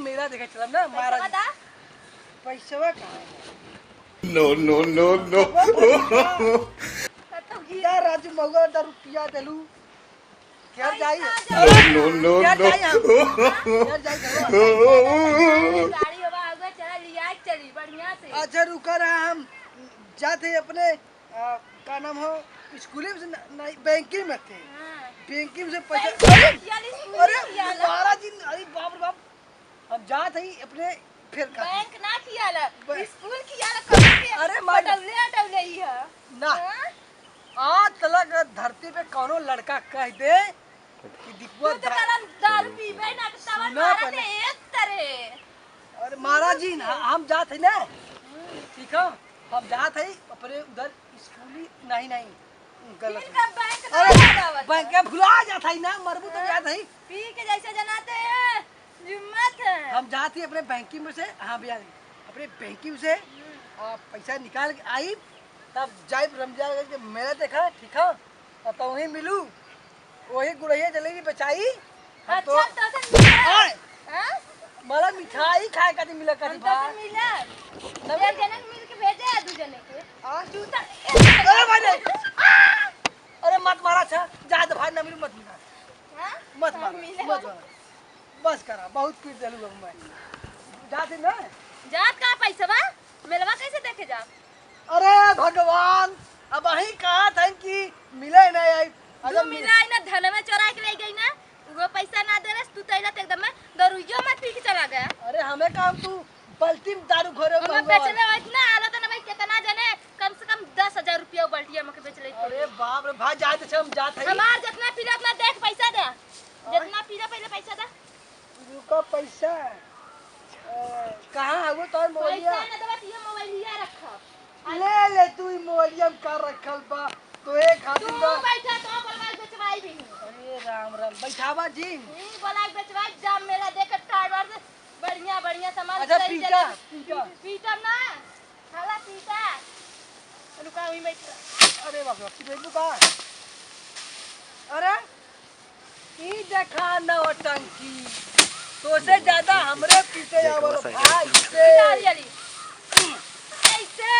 मेला देखे चलम ना महाराज। पैसा कहाँ है? नो नो नो नो गीता राजू मगर दा रुपया देलू क्या जाई नो नो क्या नो जाई क्या जाई गाड़ी हवा आगे चला लिया चली बढ़िया से। अच्छा रुका रहा हम जाते अपने का नाम हो स्कूल में नहीं बैंकिंग में थे। बैंकिंग से पैसा अरे महाराज जी अरे बाप रे बाप हम जाते ही अपने फिर बैंक ना किया ला स्कूल किया ला कब अरे टवले ही है ना आज तलक धरती पे कौनो लड़का कह दे कि दिखवा तू तो कलम दारू पीबे ना तवन मारा दे एक तरह। अरे महाराज जी हम जात है ना ठीक है हम जात है अपने उधर स्कूली नहीं नहीं गलत बैंक अरे बैंक के भुला जात है ना मरबू तो याद है पी के जैसे जनाते हैं हिम्मत है। हम जाते अपने बैंकिंग में से हाँ भैया अपने बैंकिंग से पैसा निकाल के आई तब जाए रमजान के मेला देखा ठीक है और तो वहीं मिलू वही गुड़ैया जलेबी बचाई तो मला मिठाई खाए का मिला कर मिला एक जने मिल के भेजे है दू जने के तू तो अरे भाई अरे मत मारा छा जा दे भाई ना मिलू मत मारा मत मारा बस करा बहुत पीट देलू अब मैं जाते ना जात का पैसा बा मेलवा कैसे देखे जा। अरे भगवान अब वही कहा था कि मिले नहीं आई तू मिला ना धन में चोरा के ले गई ना वो पैसा ना देले तू तैला ते एकदम में दरुइयो मत पी के चला गया। अरे हमें काम तू बल्टी में दारू घोरे हम बेचले इतना आलो त ना भाई कितना जने कम से कम 10,000 रुपया बल्टिया में के बेच ले। अरे बाप रे भाई जाते हम जात है हमार जितना पीला अपना देख पैसा दे जितना पीला पहले पैसा दे रुका पैसा कहां है वो तोर मोबाइल पैसा ना देबा ये मोबाइल लिया रखा ले ले तू मोबाइल का रखल बा तो एक खातिर तू बैठा तो बलवाल बेचवाई भी। अरे राम राम बैठावा जी बलवाल बेचवाई जाम मेला देख कारबार से बढ़िया बढ़िया सामान अच्छा पीटा पीटा पीटा ना खाला पीटा रुका हुई बैठ। अरे बाप रे पीटू का अरे ई देखा नौटंकी तो से ज्यादा हमरे पीछे आवल भाई से कैसे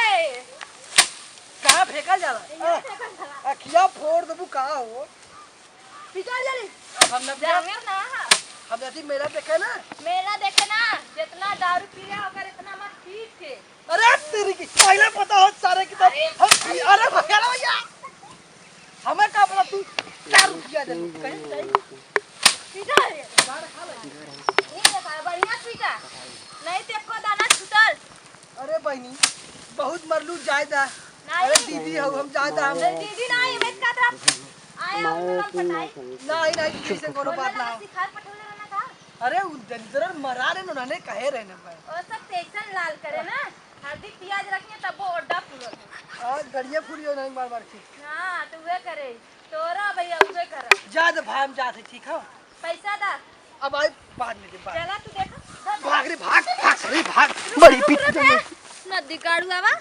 कहां फेंका जाला अखिया फोड़ दबू कहां हो पीटा जल्दी हम न जांगर ना हम जैसी मेला देखे ना जितना दारू पी रहा होकर इतना मत पी के। अरे तेरी की पहले पता हो सारे किताब अरे भैया हमें का पता तू दारू पिया दे कहीं सही पीटा रे बाहर खा ले ये देखा बढ़िया पीटा नहीं ते को दाना छूटल। अरे बहनी बहुत मरलू जायदा अरे दीदी हो हम जायदा हम दीदी नहीं मैं का तरफ आया हम पटाई नहीं किसी कोनो बात ना सिखार पटोले रहना था। अरे उधर मरा रहे उन्होंने कहे रहे ना भाई और सब टेंशन लाल करे ना हल्दी प्याज रखिए तब वो ओडा पूरा आज गड़िया पूरी हो नहीं मार मार के हां तो वे करे तोरा भैया वे कर जा दे भाई हम जाते ठीक है पैसा दा अब आई बाद में दे बाद चला तू देखा भाग रे भाग भाग सही भाग बड़ी पीट नदी गाड़ू आवा